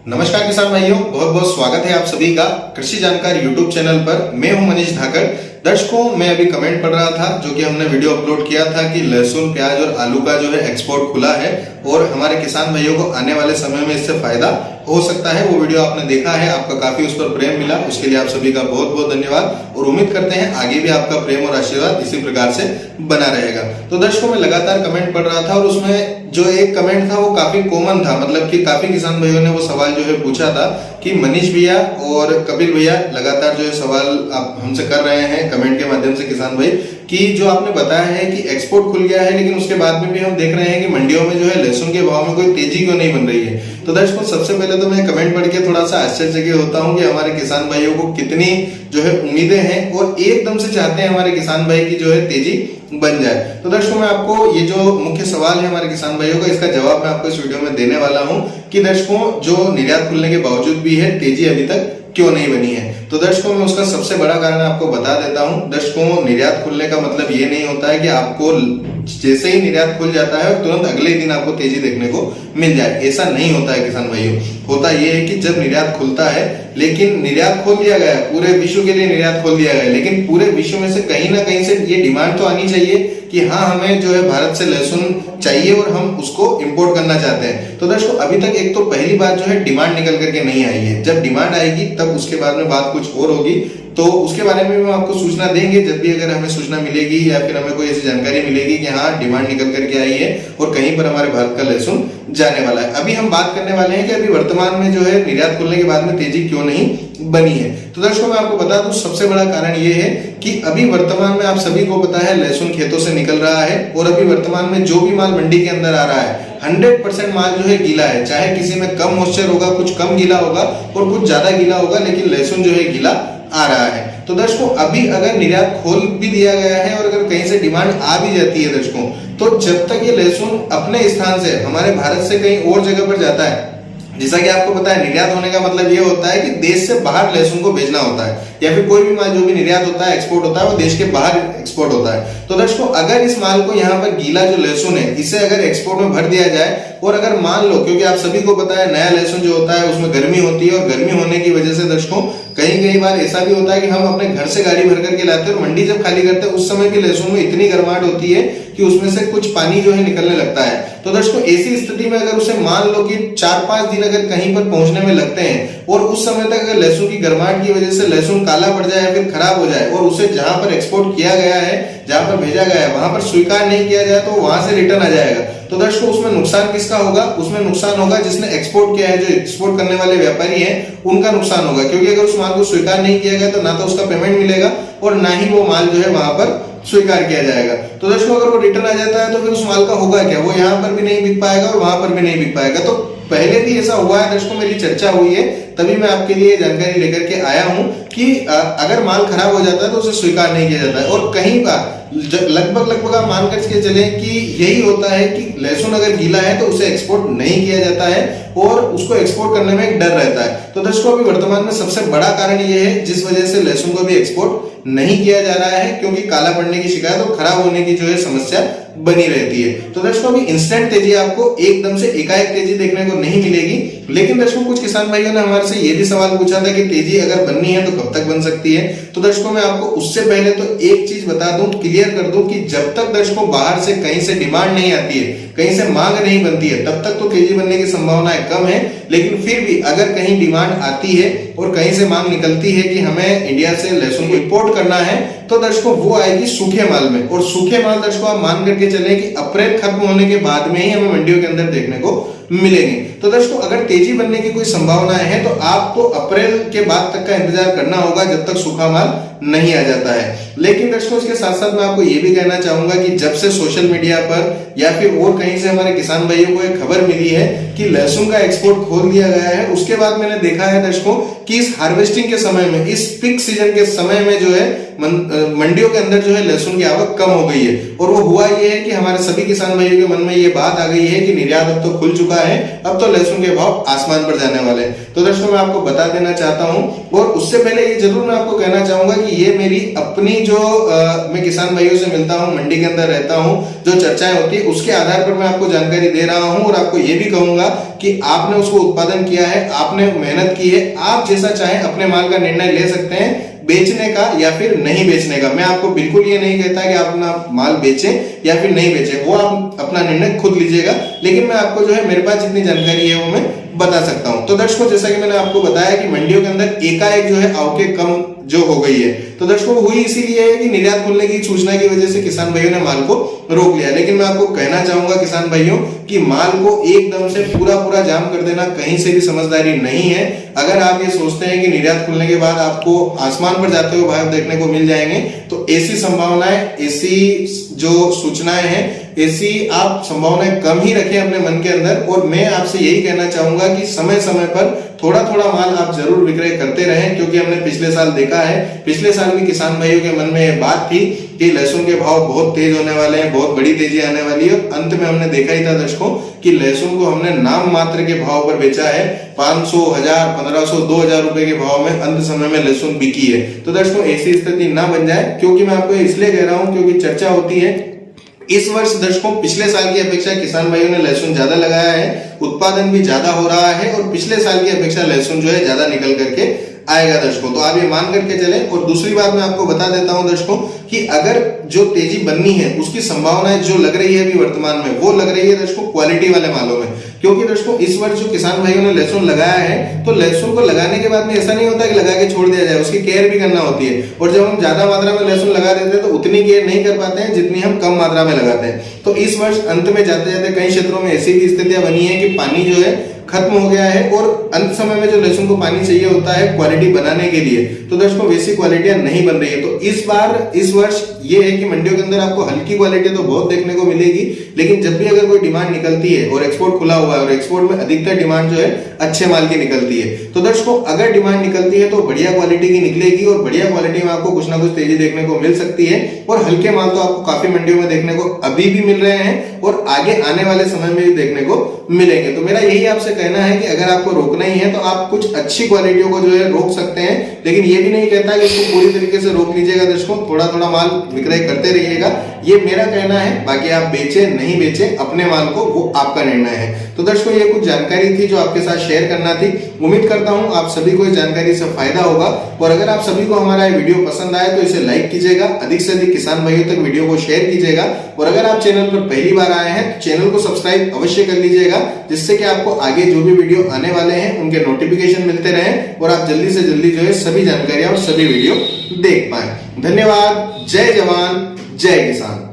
नमस्कार किसान भाइयों, बहुत बहुत स्वागत है आप सभी का कृषि जानकारी यूट्यूब चैनल पर। मैं हूं मनीष धाकर। दर्शकों, मैं अभी कमेंट पढ़ रहा था जो कि हमने वीडियो अपलोड किया था कि लहसुन, प्याज और आलू का जो है एक्सपोर्ट खुला है और हमारे किसान भाइयों को आने वाले समय में इससे फायदा हो सकता है। वो वीडियो आपने देखा है, आपका काफी उस पर प्रेम मिला, उसके लिए आप सभी का बहुत बहुत धन्यवाद और उम्मीद करते हैं आगे भी आपका प्रेम और आशीर्वाद इसी प्रकार से बना रहेगा। तो दर्शकों, मैं लगातार कमेंट पढ़ रहा था और उसमें जो एक कमेंट था वो काफी कॉमन था, मतलब कि काफी किसान भाइयों ने वो सवाल जो है पूछा था कि मनीष भैया और कपिल भैया लगातार जो है सवाल आप हमसे कर रहे हैं कमेंट के माध्यम से किसान भाई कि जो आपने बताया है कि एक्सपोर्ट खुल गया है, लेकिन उसके बाद में भी हम देख रहे हैं कि मंडियों में जो है लहसुन के भाव में कोई तेजी क्यों नहीं बन रही है। तो दर्शकों, सबसे पहले तो मैं कमेंट पढ़ के थोड़ा सा आश्चर्यचकित होता हूं कि हमारे किसान भाइयों को कितनी जो है उम्मीदें हैं और एकदम से चाहते हैं हमारे किसान भाई की जो है तेजी बन जाए। तो दर्शकों, मैं आपको ये जो मुख्य सवाल है हमारे किसान भाइयों का, इसका जवाब मैं आपको इस वीडियो में देने वाला हूं कि दर्शकों, जो निर्यात खुलने के बावजूद भी है तेजी अभी तक क्यों नहीं बनी है। तो दर्शकों, मैं उसका सबसे बड़ा कारण आपको बता देता हूं। दर्शकों, निर्यात खुलने का मतलब ये नहीं होता है कि आपको जैसे ही निर्यात खुल जाता है और तुरंत अगले दिन आपको तेजी देखने को मिल जाए, ऐसा नहीं होता है किसान भाइयों। होता ये है कि जब निर्यात खुलता है, लेकिन निर्यात खोल दिया गया, पूरे विश्व के लिए निर्यात खोल दिया गया, लेकिन पूरे विश्व में से कहीं ना कहीं से ये डिमांड तो आनी चाहिए कि हाँ, हमें जो है भारत से लहसुन चाहिए और हम उसको इंपोर्ट करना चाहते हैं। तो दर्शकों, अभी तक एक तो पहली बात जो है डिमांड निकल करके नहीं आई है। जब डिमांड आएगी तब उसके बाद में बात कुछ और होगी, तो उसके बारे में हम आपको सूचना देंगे जब भी अगर हमें सूचना मिलेगी या फिर हमें कोई ऐसी जानकारी मिलेगी कि हाँ डिमांड निकल करके आई है और कहीं पर हमारे भारत का लहसुन जाने वाला है। अभी हम बात करने वाले हैं कि अभी वर्तमान में जो है निर्यात खुलने के बाद में तेजी क्यों नहीं बनी है। तो दर्शकों, मैं आपको बता दूं सबसे बड़ा कारण ये है कि अभी वर्तमान में आप सभी को पता है लहसुन खेतों से निकल रहा है और अभी वर्तमान में जो भी माल मंडी के अंदर आ रहा है 100% माल जो है गीला है। चाहे किसी में कम मॉइस्चर होगा, कुछ कम गीला होगा और कुछ ज्यादा गीला होगा, लेकिन लहसुन जो है गीला आ रहा है। तो दर्शकों, अभी अगर निर्यात खोल भी दिया गया है और अगर कहीं से डिमांड आ भी जाती है दर्शकों, तो जब तक ये लहसुन अपने स्थान से हमारे भारत से कहीं और जगह पर जाता है, जैसा कि आपको पता है निर्यात होने का मतलब ये होता है कि देश से बाहर लहसुन को भेजना होता है, या फिर कोई भी माल जो भी निर्यात होता है, एक्सपोर्ट होता है, वो देश के बाहर एक्सपोर्ट होता है। तो दर्शकों, अगर इस माल को यहाँ पर गीला जो लहसुन है इसे अगर एक्सपोर्ट में भर दिया जाए और अगर मान लो, क्योंकि आप सभी को पता है नया लहसुन जो होता है उसमें गर्मी होती है और गर्मी होने की वजह से दर्शकों कई बार ऐसा भी होता है कि हम अपने घर से गाड़ी भर करके लाते हैं और मंडी जब खाली करते हैं उस समय भी लहसुन में इतनी गर्माहट होती है कि उसमें से कुछ पानी जो है निकलने लगता है। तो दर्शकों, ऐसी स्थिति में अगर उसे मान लो कि 4-5 दिन अगर कहीं पर पहुंचने में लगते हैं और उस समय तक अगर लहसुन की गर्माहट की वजह से लहसुन काला पड़ जाए या फिर खराब हो जाए और उसे जहां पर एक्सपोर्ट किया गया है, जहां पर भेजा गया है, वहां पर स्वीकार नहीं किया जाए तो वहां से रिटर्न आ जाएगा। तो दर्शकों, उसमें नुकसान किसका होगा? उसमें नुकसान होगा जिसने एक्सपोर्ट किया है, जो एक्सपोर्ट करने वाले व्यापारी हैं उनका नुकसान होगा, क्योंकि अगर उस माल को स्वीकार नहीं किया गया तो ना तो उसका पेमेंट मिलेगा और ना ही वो माल जो है वहां पर स्वीकार किया जाएगा। तो दर्शकों, अगर वो रिटर्न आ जाता है तो फिर उस माल का होगा क्या? वो यहाँ पर भी नहीं बिक पाएगा और वहां पर भी नहीं बिक पाएगा। तो पहले भी ऐसा हुआ है दर्शकों, मेरी चर्चा हुई है, तभी मैं आपके लिए जानकारी लेकर के आया हूं कि अगर माल खराब हो जाता है तो उसे स्वीकार नहीं किया जाता है। और कहीं बार लगभग आप मान करके चले कि यही होता है कि लहसुन अगर गीला है तो उसे एक्सपोर्ट नहीं किया जाता है और उसको एक्सपोर्ट करने में एक डर रहता है। तो दर्शकों, अभी वर्तमान में सबसे बड़ा कारण ये है जिस वजह से लहसुन को भी एक्सपोर्ट नहीं किया जा रहा है, क्योंकि काला पड़ने की शिकायत और खराब होने की जो है समस्या बनी रहती है। तो दर्शकों, अभी इंस्टेंट तेजी आपको एकदम से एकाएक तेजी देखने को नहीं मिलेगी, लेकिन दर्शकों कुछ किसान भाइयों ने हमारे से ये भी सवाल पूछा था कि तेजी अगर बननी है तो कब तक बन सकती है। तो दर्शकों, मैं आपको उससे पहले तो एक चीज बता दूं, क्लियर कर दूं कि जब तक दर्शकों बाहर से कहीं से डिमांड नहीं आती है, कहीं से मांग नहीं बनती है, तब तक तो तेजी बनने की संभावनाएं कम है। लेकिन फिर भी अगर कहीं डिमांड आती है और कहीं से मांग निकलती है कि हमें इंडिया से लहसुन को इंपोर्ट करना है, तो दर्शकों वो आएगी सूखे माल में। और सूखे माल दर्शकों आप मान करके चले कि अप्रैल खत्म होने के बाद में ही हमें मंडियों के अंदर देखने को मिलेंगे। तो दर्शकों, अगर तेजी बनने की कोई संभावनाएं है तो आपको अप्रैल के बाद तक का इंतजार करना होगा जब तक सूखा माल नहीं आ जाता है। लेकिन दर्शकों, इसके साथ साथ मैं आपको ये भी कहना चाहूंगा कि जब से सोशल मीडिया पर या फिर और कहीं से हमारे किसान भाइयों को एक खबर मिली है कि लहसुन का एक्सपोर्ट खोल दिया गया है, उसके बाद मैंने देखा है दर्शकों कि इस हार्वेस्टिंग के समय में, इस पीक सीजन के समय में जो है मंडियों के अंदर जो है लहसुन की आवक कम हो गई है। और वो हुआ ये है कि हमारे सभी किसान भाइयों के मन में ये बात आ गई है कि निर्यात अब तो खुल चुका है, अब तो लहसुन के भाव आसमान पर जाने वाले हैं। तो दर्शकों, मैं आपको बता देना चाहता हूं और उससे पहले ये जरूर मैं आपको कहना चाहूंगा कि कि ये मेरी अपनी जो मैं किसान भाइयों से मिलता हूँ, मंडी के अंदर रहता हूँ, जो चर्चाएं होती है उसके आधार पर मैं आपको जानकारी दे रहा हूँ। और आपको ये भी कहूंगा कि आपने उसको उत्पादन किया है, आपने मेहनत की है, आप जैसा चाहे अपने माल का निर्णय ले सकते हैं, बेचने का या फिर नहीं बेचने का। मैं आपको बिल्कुल ये नहीं कहता कि आप अपना माल बेचें या फिर नहीं बेचें, वो आप अपना निर्णय खुद लीजिएगा। लेकिन मैं आपको जो है मेरे पास जितनी जानकारी है वो मैं बता सकता हूं। तो दर्शकों, जैसा कि मैंने आपको बताया कि मंडियों के अंदर एकाएक जो है आवकें कम जो हो गई है, तो दर्शकों हुई इसीलिए है कि निर्यात खुलने की सूचना की वजह से किसान भाइयों ने माल को रोक लिया। लेकिन मैं आपको कहना चाहूंगा किसान भाइयों कि माल को एकदम से पूरा जाम कर देना कहीं से भी समझदारी नहीं है। अगर आप ये सोचते हैं कि निर्यात खुलने के बाद आपको आसमान पर जाते हुए भारत देखने को मिल जाएंगे, तो ऐसी संभावनाएं, ऐसी जो सूचनाएं हैं, ऐसी आप संभावनाएं कम ही रखें अपने मन के अंदर। और मैं आपसे यही कहना चाहूंगा कि समय समय पर थोड़ा माल आप जरूर विक्रय करते रहें, क्योंकि हमने पिछले साल देखा है, पिछले साल भी किसान भाइयों के मन में ये बात थी कि लहसुन के भाव बहुत तेज होने वाले हैं, बहुत बड़ी तेजी आने वाली है। और अंत में हमने देखा ही था दर्शकों कि लहसुन को हमने नाम मात्र के भाव पर बेचा है, 500, 1000, 1500, 2000 रुपए के भाव में अंत समय में लहसुन बिकी है। तो दर्शकों ऐसी स्थिति ना बन जाए, क्योंकि मैं आपको इसलिए कह रहा हूं क्योंकि चर्चा होती है इस वर्ष दर्शकों पिछले साल की अपेक्षा किसान भाइयों ने लहसुन ज्यादा लगाया है, उत्पादन भी ज्यादा हो रहा है और पिछले साल की अपेक्षा लहसुन जो है ज्यादा निकल करके आएगा दर्शकों। तो आप ये मान करके चले। और दूसरी बात मैं आपको बता देता हूं दर्शकों कि अगर जो तेजी बननी है उसकी संभावनाएं जो लग रही है अभी वर्तमान में, वो लग रही है दर्शकों क्वालिटी वाले मालों में। क्योंकि दर्शकों इस वर्ष जो किसान भाइयों ने लहसुन लगाया है, तो लहसुन को लगाने के बाद में ऐसा नहीं होता कि लगा के छोड़ दिया जाए, उसकी केयर भी करना होती है। और जब हम ज्यादा मात्रा में लहसुन लगा देते हैं तो उतनी केयर नहीं कर पाते हैं जितनी हम कम मात्रा में लगाते हैं। तो इस वर्ष अंत में जाते जाते कई क्षेत्रों में ऐसी भी स्थितियां बनी है कि पानी जो है खत्म हो गया है और अंत समय में जो लहसुन को पानी चाहिए होता है क्वालिटी बनाने के लिए, तो दर्शकों वैसी क्वालिटियां नहीं बन रही है। तो इस वर्ष ये है कि मंडियों के अंदर आपको हल्की क्वालिटी तो बहुत देखने को मिलेगी, लेकिन जब भी अगर कोई डिमांड निकलती है और एक्सपोर्ट खुला हुआ है और एक्सपोर्ट में अधिकतर डिमांड जो है अच्छे माल की निकलती है, तो दर्शकों अगर डिमांड निकलती है तो बढ़िया क्वालिटी की निकलेगी और बढ़िया क्वालिटी में आपको कुछ ना कुछ तेजी देखने को मिल सकती है। और हल्के माल तो आपको काफी मंडियों में देखने को अभी भी मिल रहे हैं और आगे आने वाले समय में भी देखने को मिलेंगे। तो मेरा यही आपसे कहना है कि अगर आपको रोकना ही है तो आप कुछ अच्छी क्वालिटियों को जो है रोक सकते हैं, लेकिन ये भी नहीं कहता कि इसको पूरी तरीके से रोक लीजिएगा दर्शकों, थोड़ा माल विक्रय करते रहिएगा, ये मेरा कहना है। बाकी आप बेचे नहीं बेचे अपने माल को, वो आपका निर्णय है। तो दर्शकों ये कुछ जानकारी थी जो आपके साथ शेयर करना थी। उम्मीद करता हूं आप सभी को इस जानकारी से फायदा होगा। और अगर आप सभी को हमारा ये वीडियो पसंद आए तो इसे लाइक कीजिएगा, अधिक से अधिक किसान भाइयों तक वीडियो को शेयर कीजिएगा। और अगर आप चैनल पर पहली बार आए हैं तो चैनल को सब्सक्राइब अवश्य कर लीजिएगा, जिससे कि आपको आगे जो भी वीडियो आने वाले हैं उनके नोटिफिकेशन मिलते रहें और आप जल्दी से जल्दी जो है सभी जानकारियां और सभी वीडियो देख पाए। धन्यवाद। जय जवान जय किसान।